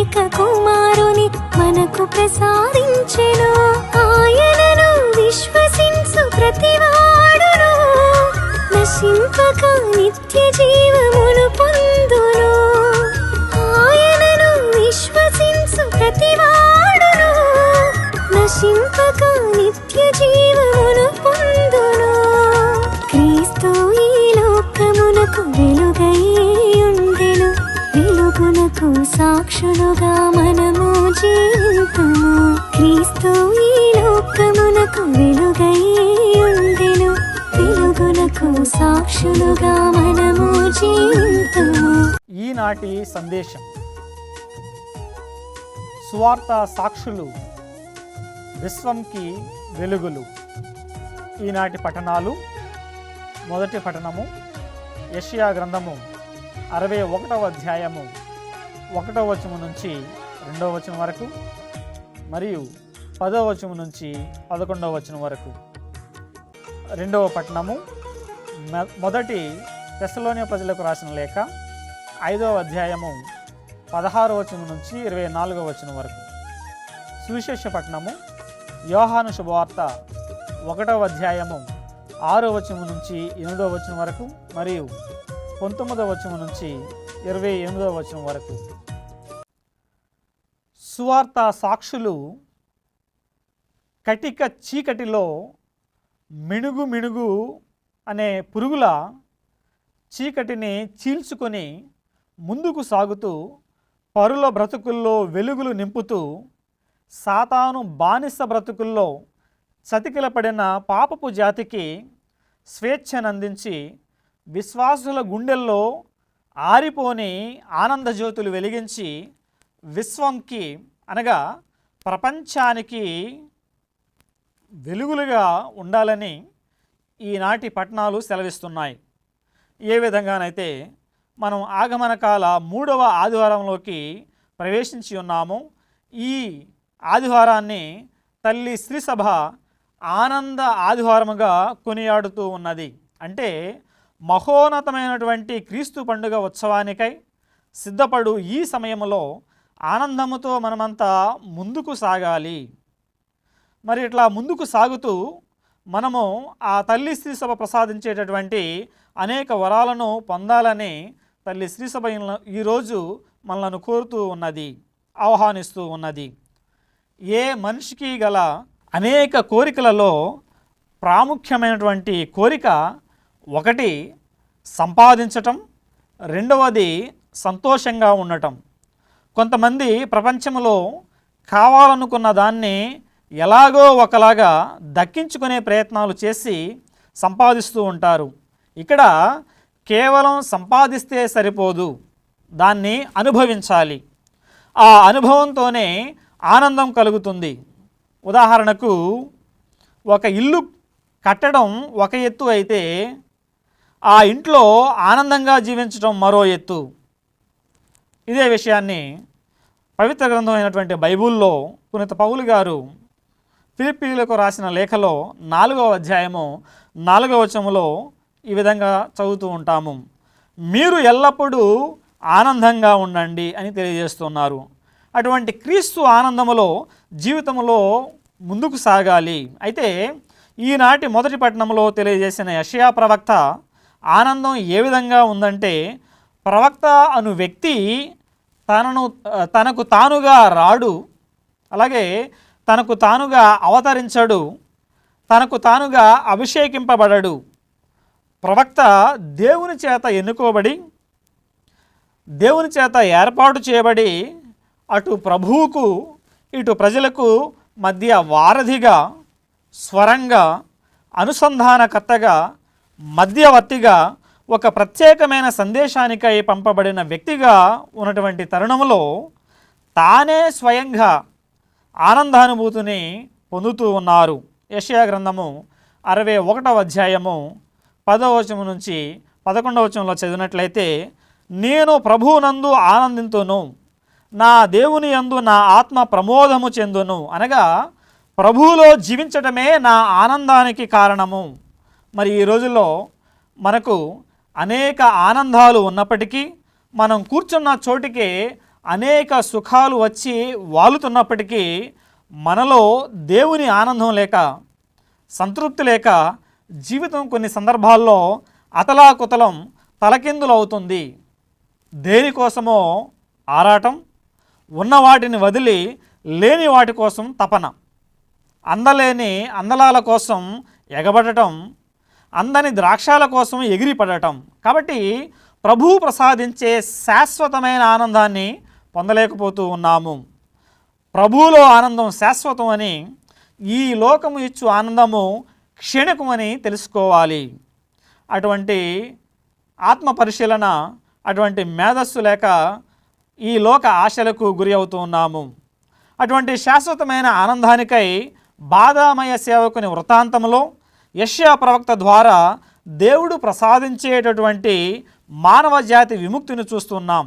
ఏకైక కుమారుని మనకు ప్రసాదించెను. ఆయనను విశ్వసించు ప్రతివాడును నశింపక నిత్య జీవమును పొందును. ఆయనను విశ్వసించు ప్రతివాడును నశింపక నిత్య జీవమును పొందును. క్రీస్తు ఈ లోకమునకు వెలుగై ఉండెను. వెలుగునకు సాక్షులుగా మనము జీవితుము. క్రీస్తు ఈ లోకమునకు వెలుగై ఉండెను. వెలుగునకు సాక్షులుగా మనము జీవితుము. ఈనాటి సందేశం సువార్త సాక్షులు విశ్వంకి వెలుగులు. ఈనాటి పఠనాలు: మొదటి పఠనము యెషయా గ్రంథము 61వ అధ్యాయము 1వ వచనం నుంచి 2వ వచనం వరకు మరియు 10వ వచనం నుంచి 11వ వచనం వరకు. రెండవ పఠనము మొదటి తెస్సలోనియ ప్రజలకు రాసిన లేఖ 5వ అధ్యాయము 16వ వచనం నుంచి 24వ వచనం వరకు. సువిశేష పఠనము యోహాను శుభవార్త 1వ అధ్యాయము 6వ వచనం నుంచి 8వ వచనం వరకు మరియు 19వ వచనం నుంచి 28వ వచనం వరకు. సువార్త సాక్షులు కటిక చీకటిలో మిణుగు మిణుగు అనే పురుగుల చీకటిని చీల్చుకొని ముందుకు సాగుతూ పరుల బ్రతుకుల్లో వెలుగులు నింపుతూ సాతాను బానిస బ్రతుకుల్లో చతికిలపడిన పాపపు జాతికి స్వేచ్ఛనందించి విశ్వాసుల గుండెల్లో ఆరిపోని ఆనందజ్యోతులు వెలిగించి విశ్వంకి అనగా ప్రపంచానికి వెలుగులుగా ఉండాలని ఈనాటి పట్టణాలు సెలవిస్తున్నాయి. ఏ విధంగానైతే మనం ఆగమన కాల 3వ ఆదివారంలోకి ప్రవేశించి ఉన్నాము. ఈ ఆదివారాన్ని తల్లి శ్రీసభ ఆనంద ఆదివారముగా కొనియాడుతూ ఉన్నది. అంటే మహోన్నతమైనటువంటి క్రీస్తు పండుగ ఉత్సవానికై సిద్ధపడు ఈ సమయంలో ఆనందముతో మనమంతా ముందుకు సాగాలి. మరి ఇట్లా ముందుకు సాగుతూ మనము ఆ తల్లి శ్రీసభ ప్రసాదించేటటువంటి అనేక వరాలను పొందాలని తల్లి శ్రీసభ ఈరోజు మనలను కోరుతూ ఉన్నది, ఆహ్వానిస్తూ ఉన్నది. ఏ మనిషికి గల అనేక కోరికలలో ప్రాముఖ్యమైనటువంటి కోరిక ఒకటి సంపాదించటం, రెండవది సంతోషంగా ఉండటం. కొంతమంది ప్రపంచంలో కావాలనుకున్న దాన్ని ఎలాగో ఒకలాగా దక్కించుకునే ప్రయత్నాలు చేసి సంపాదిస్తూ ఉంటారు. ఇక్కడ కేవలం సంపాదిస్తే సరిపోదు, దాన్ని అనుభవించాలి. ఆ అనుభవంతోనే ఆనందం కలుగుతుంది. ఉదాహరణకు ఒక ఇల్లు కట్టడం ఒక ఎత్తు అయితే ఆ ఇంట్లో ఆనందంగా జీవించడం మరో ఎత్తు. ఇదే విషయాన్ని పవిత్ర గ్రంథం అయినటువంటి బైబిల్లో పునీత పౌలు గారు ఫిలిప్పీయులకు రాసిన లేఖలో 4వ అధ్యాయము 4వ వచనంలో ఈ విధంగా చదువుతూ ఉంటాము. మీరు ఎల్లప్పుడూ ఆనందంగా ఉండండి అని తెలియజేస్తున్నారు. అటువంటి క్రీస్తు ఆనందములో జీవితంలో ముందుకు సాగాలి. అయితే ఈనాటి మొదటి పట్టణంలో తెలియజేసిన యెషయా ప్రవక్త ఆనందం ఏ విధంగా ఉందంటే, ప్రవక్త అను వ్యక్తి తనకు తానుగా రాడు, అలాగే తనకు తానుగా అవతరించడు, తనకు తానుగా అభిషేకింపబడడు. ప్రవక్త దేవుని చేత ఎన్నుకోబడి, దేవుని చేత ఏర్పాటు చేయబడి, అటు ప్రభువుకు ఇటు ప్రజలకు మధ్య వారధిగా, స్వరంగా, అనుసంధానకర్తగా, మధ్యవర్తిగా, ఒక ప్రత్యేకమైన సందేశానికై పంపబడిన వ్యక్తిగా ఉన్నటువంటి తరుణంలో తానే స్వయంగా ఆనందానుభూతిని పొందుతూ ఉన్నారు. యెషయా గ్రంథము 61వ అధ్యాయము 10వ వచనం నుంచి 11వ వచనంలో చదివినట్లయితే, నేను ప్రభువునందు ఆనందింతును, నా దేవుని యందు నా ఆత్మ ప్రమోదము చెందును. అనగా ప్రభువులో జీవించటమే నా ఆనందానికి కారణము. మరి ఈ రోజుల్లో మనకు అనేక ఆనందాలు ఉన్నప్పటికీ మనం కూర్చున్న చోటికే అనేక సుఖాలు వచ్చి వాలుతున్నప్పటికీ మనలో దేవుని ఆనందం లేక, సంతృప్తి లేక జీవితం కొన్ని సందర్భాల్లో అతలాకుతలం తలకిందులవుతుంది. దేనికోసమో ఆరాటం, ఉన్న వాటిని వదిలి లేని వాటి కోసం తపన, అందలేని అందలాల కోసం ఎగబడటం, అందని ద్రాక్షాల కోసం ఎగిరిపడటం. కాబట్టి ప్రభువు ప్రసాదించే శాశ్వతమైన ఆనందాన్ని పొందలేకపోతూ ఉన్నాము. ప్రభువులో ఆనందం శాశ్వతం అని, ఈ లోకము ఇచ్చు ఆనందము క్షణికమని తెలుసుకోవాలి. అటువంటి ఆత్మ పరిశీలన, అటువంటి మేధస్సు లేక ఈ లోక ఆశలకు గురి అవుతూ ఉన్నాము. అటువంటి శాశ్వతమైన ఆనందానికై బాధామయ సేవకుని వృత్తాంతంలో యెషయా ప్రవక్త ద్వారా దేవుడు ప్రసాదించేటటువంటి మానవ జాతి విముక్తిని చూస్తున్నాం.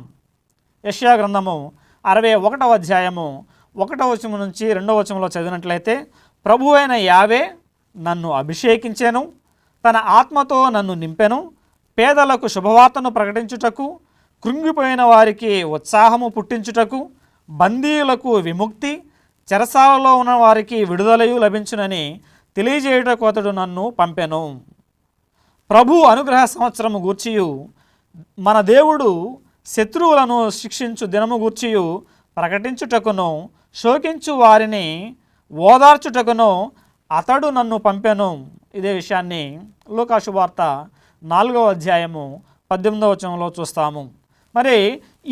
యెషయా గ్రంథము 61వ అధ్యాయము 1వ వచనం నుంచి 2వ వచనంలో చదివినట్లయితే, ప్రభు అయిన యావే నన్ను అభిషేకించెను, తన ఆత్మతో నన్ను నింపెను, పేదలకు శుభవార్తను ప్రకటించుటకు, కృంగిపోయిన వారికి ఉత్సాహము పుట్టించుటకు, బందీయులకు విముక్తి, చెరసాలలో ఉన్న వారికి విడుదలయు లభించునని తెలియజేయుటకు అతడు నన్ను పంపెను. ప్రభు అనుగ్రహ సంవత్సరము గూర్చియు, మన దేవుడు శత్రువులను శిక్షించు దినము గూర్చియు ప్రకటించుటకును, శోకించు వారిని ఓదార్చుటకును అతడు నన్ను పంపెను. ఇదే విషయాన్ని లూకా శుభవార్త 4వ అధ్యాయము 18వ వచనంలో చూస్తాము. మరి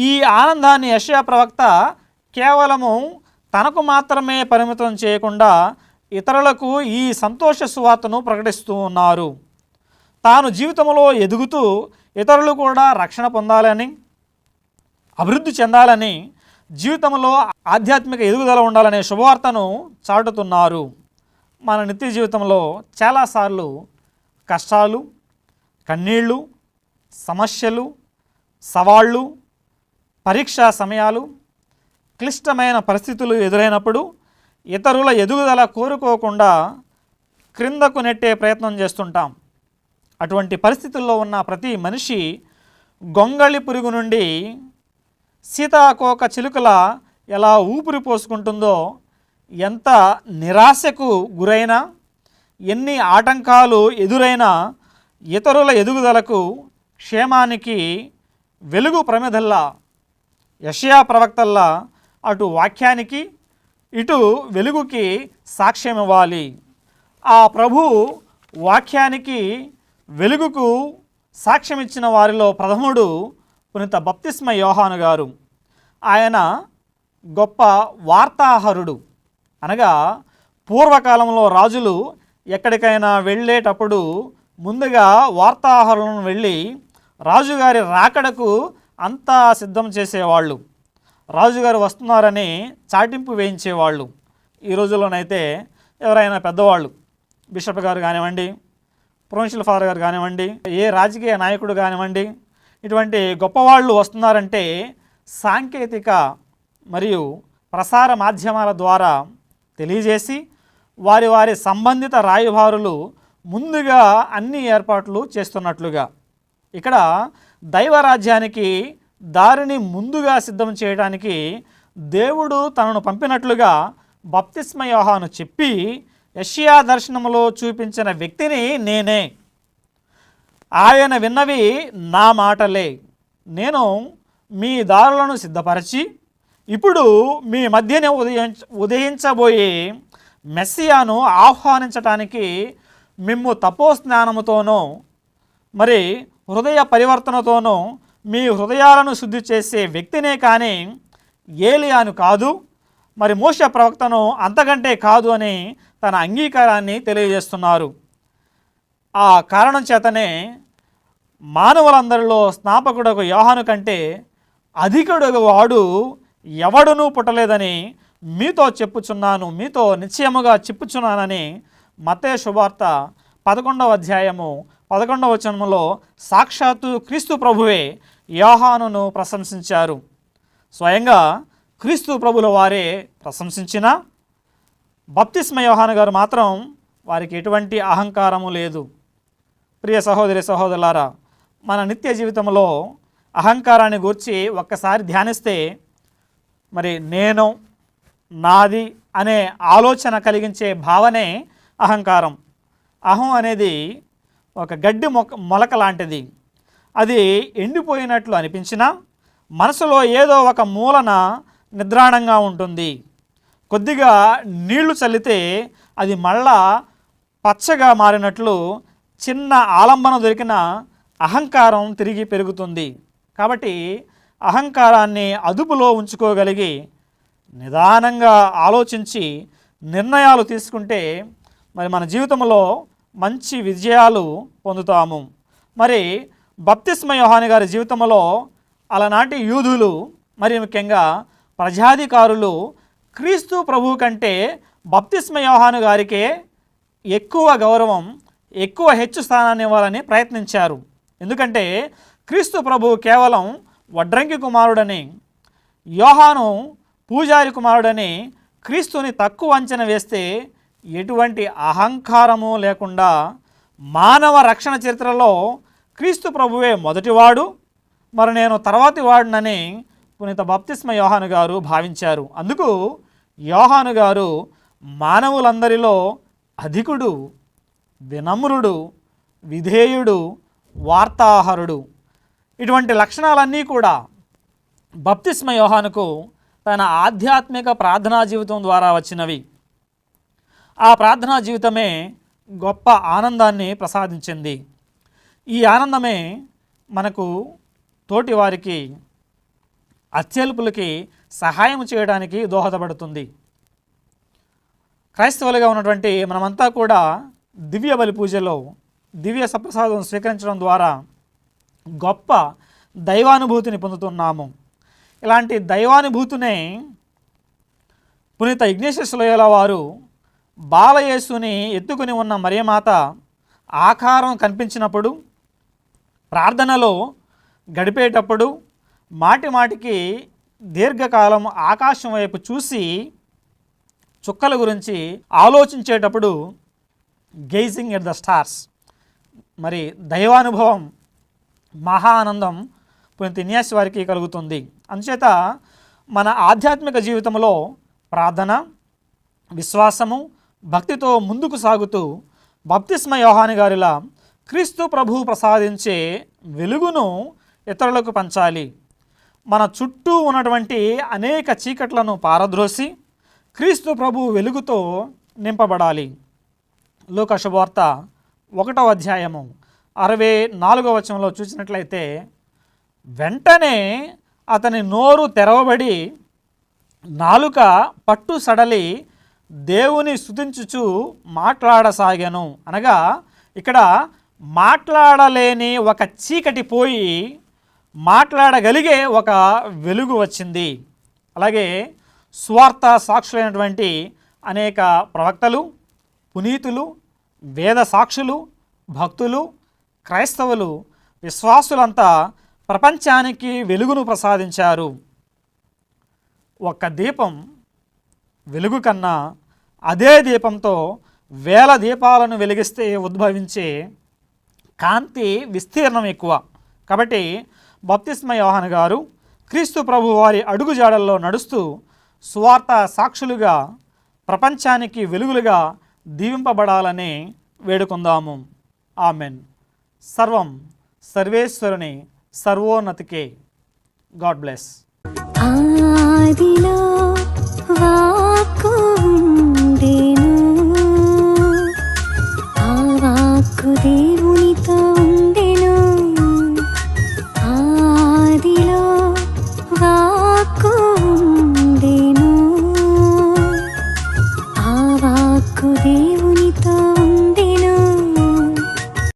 ఈ ఆనందాన్ని యెషయా ప్రవక్త కేవలము తనకు మాత్రమే పరిమితం చేయకుండా ఇతరులకు ఈ సంతోష సువార్తను ప్రకటిస్తూ ఉన్నారు. తాను జీవితంలో ఎదుగుతూ ఇతరులు కూడా రక్షణ పొందాలని, అభివృద్ధి చెందాలని, జీవితంలో ఆధ్యాత్మిక ఎదుగుదల ఉండాలనే శుభవార్తను చాటుతున్నారు. మన నిత్య జీవితంలో చాలాసార్లు కష్టాలు, కన్నీళ్ళు, సమస్యలు, సవాళ్ళు, పరీక్షా సమయాలు, క్లిష్టమైన పరిస్థితులు ఎదురైనప్పుడు ఇతరుల ఎదుగుదల కోరుకోకుండా క్రిందకు నెట్టే ప్రయత్నం చేస్తుంటాం. అటువంటి పరిస్థితుల్లో ఉన్న ప్రతి మనిషి గొంగళి పురుగు నుండి సీతాకోక చిలుకల ఎలా ఊపిరి పోసుకుంటుందో, ఎంత నిరాశకు గురైనా, ఎన్ని ఆటంకాలు ఎదురైనా ఇతరుల ఎదుగుదలకు, క్షేమానికి వెలుగు ప్రమిదల్లా యెషయా ప్రవక్తల్లా అటు వాక్యానికి ఇటు వెలుగుకి సాక్ష్యం ఇవ్వాలి. ఆ ప్రభు వాక్యానికి వెలుగుకు సాక్ష్యం ఇచ్చిన వారిలో ప్రథముడు పునీత బప్తిస్మ యోహాను గారు. ఆయన గొప్ప వార్తాహరుడు. అనగా పూర్వకాలంలో రాజులు ఎక్కడికైనా వెళ్ళేటప్పుడు ముందుగా వార్తాహరులను వెళ్ళి రాజుగారి రాకడకు అంతా సిద్ధం చేసేవాళ్ళు. రాజుగారు వస్తున్నారని చాటింపు వేయించేవాళ్ళు. ఈ రోజుల్లోనైతే ఎవరైనా పెద్దవాళ్ళు, బిషప్ గారు కానివ్వండి, ప్రొవిన్షియల్ ఫాదర్ గారు కానివ్వండి, ఏ రాజకీయ నాయకుడు కానివ్వండి, ఇటువంటి గొప్పవాళ్ళు వస్తున్నారంటే సాంకేతిక మరియు ప్రసార మాధ్యమాల ద్వారా తెలియజేసి వారి వారి సంబంధిత రాయబారులు ముందుగా అన్ని ఏర్పాట్లు చేస్తున్నట్లుగా, ఇక్కడ దైవరాజ్యానికి దారిని ముందుగా సిద్ధం చేయడానికి దేవుడు తనను పంపినట్లుగా బప్తిస్మ యోహాను చెప్పి యెషయా దర్శనములో చూపించిన వ్యక్తిని నేనే, ఆయన విన్నవి నా మాటలే, నేను మీ దారులను సిద్ధపరచి ఇప్పుడు మీ మధ్యనే ఉదయించబోయే మెస్సియాను ఆహ్వానించటానికి మిమ్ము తపోస్నానముతోనూ మరి హృదయ పరివర్తనతోనూ మీ హృదయాలను శుద్ధి చేసే వ్యక్తినే కానీ ఏలియాను కాదు, మరి మోషే ప్రవక్తను అంతకంటే కాదు అని తన అంగీకారాన్ని తెలియజేస్తున్నారు. ఆ కారణం చేతనే మానవులందరిలో స్నాపకుడకు యోహాను కంటే అధికుడు వాడు ఎవడునూ పుట్టలేదని మీతో చెప్పుచున్నాను, మీతో నిశ్చయముగా చెప్పుచున్నానని మత్తయి శుభవార్త 11వ అధ్యాయము 11వ వచనంలో సాక్షాత్తు క్రీస్తు ప్రభువే యోహానును ప్రశంసించారు. స్వయంగా క్రీస్తు ప్రభుల వారే ప్రశంసించిన బప్తిస్మ యోహాను గారు మాత్రం వారికి ఎటువంటి అహంకారము లేదు. ప్రియ సహోదరి సహోదరులారా, మన నిత్య జీవితంలో అహంకారాన్ని గూర్చి ఒక్కసారి ధ్యానిస్తే మరి నేను, నాది అనే ఆలోచన కలిగించే భావనే అహంకారం. అహం అనేది ఒక గడ్డి మొలక లాంటిది. అది ఎండిపోయినట్లు అనిపించినా మనసులో ఏదో ఒక మూలన నిద్రాణంగా ఉంటుంది. కొద్దిగా నీళ్లు చల్లితే అది మళ్ళా పచ్చగా మారినట్లు చిన్న ఆలంబన దొరికిన అహంకారం తిరిగి పెరుగుతుంది. కాబట్టి అహంకారాన్ని అదుపులో ఉంచుకోగలిగి నిదానంగా ఆలోచించి నిర్ణయాలు తీసుకుంటే మరి మన జీవితంలో మంచి విజయాలు పొందుతాము. మరి బప్తిస్మ యోహాను గారి జీవితంలో అలనాటి యూదులు, మరి ముఖ్యంగా ప్రజాధికారులు క్రీస్తు ప్రభువు కంటే బప్తిస్మ యోహాను గారికే ఎక్కువ గౌరవం, ఎక్కువ హెచ్చు స్థానాన్ని ఇవ్వాలని ప్రయత్నించారు. ఎందుకంటే క్రీస్తు ప్రభువు కేవలం వడ్రంగి కుమారుడని, యోహాను పూజారి కుమారుడని క్రీస్తుని తక్కువ అంచనా వేస్తే ఎటువంటి అహంకారము లేకుండా మానవ రక్షణ చరిత్రలో క్రీస్తు ప్రభువే మొదటివాడు, మరి నేను తర్వాతి వాడినని పునీత బప్తిస్మ యోహాను గారు భావించారు. అందుకు యోహాను గారు మానవులందరిలో అధికుడు, వినమ్రుడు, విధేయుడు, వార్తాహరుడు. ఇటువంటి లక్షణాలన్నీ కూడా బప్తిస్మ యోహానుకు తన ఆధ్యాత్మిక ప్రార్థనా జీవితం ద్వారా వచ్చినవి. ఆ ప్రార్థనా జీవితమే గొప్ప ఆనందాన్ని ప్రసాదించింది. ఈ ఆనందమే మనకు తోటి వారికి, అత్యల్పులకి సహాయం చేయడానికి దోహదపడుతుంది. క్రైస్తవులుగా ఉన్నటువంటి మనమంతా కూడా దివ్య బలి పూజలో దివ్య సప్రసాదం స్వీకరించడం ద్వారా గొప్ప దైవానుభూతిని పొందుతున్నాము. ఇలాంటి దైవానుభూతినే పునీత ఇగ్నేషియస్ లోయోల వారు బాలయేసుని ఎత్తుకుని ఉన్న మరియమాత ఆకారం కనిపించినప్పుడు, ప్రార్థనలో గడిపేటప్పుడు, మాటి మాటికి దీర్ఘకాలం ఆకాశం వైపు చూసి చుక్కల గురించి ఆలోచించేటప్పుడు గేజింగ్ ఎట్ ద స్టార్స్, మరి దైవానుభవం, మహా ఆనందం పునీత ఇగ్నేషియస్ వారికి కలుగుతుంది. అందుచేత మన ఆధ్యాత్మిక జీవితంలో ప్రార్థన, విశ్వాసము, భక్తితో ముందుకు సాగుతూ బప్తిస్మ యోహాను గారిలా క్రీస్తు ప్రభువు ప్రసాదించే వెలుగును ఇతరులకు పంచాలి. మన చుట్టూ ఉన్నటువంటి అనేక చీకట్లను పారద్రోసి క్రీస్తు ప్రభువు వెలుగుతో నింపబడాలి. లూకా శుభవార్త 1వ అధ్యాయము 64వ వచనంలో చూసినట్లయితే, వెంటనే అతని నోరు తెరవబడి నాలుక పట్టు సడలి దేవుని స్తుతించుచు మాట్లాడసాగాను. అనగా ఇక్కడ మాట్లాడలేని ఒక చీకటి పోయి మాట్లాడగలిగే ఒక వెలుగు వచ్చింది. అలాగే స్వార్థ సాక్షులైనటువంటి అనేక ప్రవక్తలు, పునీతులు, వేద సాక్షులు, భక్తులు, క్రైస్తవులు, విశ్వాసులంతా ప్రపంచానికి వెలుగును ప్రసాదించారు. ఒక్క దీపం వెలుగు కన్నా అదే దీపంతో వేల దీపాలను వెలిగిస్తే ఉద్భవించే కాంతి విస్తీర్ణం ఎక్కువ. కాబట్టి బప్తిస్మ యోహాను గారు క్రీస్తు ప్రభు వారి అడుగుజాడల్లో నడుస్తూ సువార్త సాక్షులుగా ప్రపంచానికి వెలుగులుగా దీవింపబడాలని వేడుకుందాము. ఆమెన్. సర్వం సర్వేశ్వరుని సర్వోన్నతికే. God bless. ఆదిలో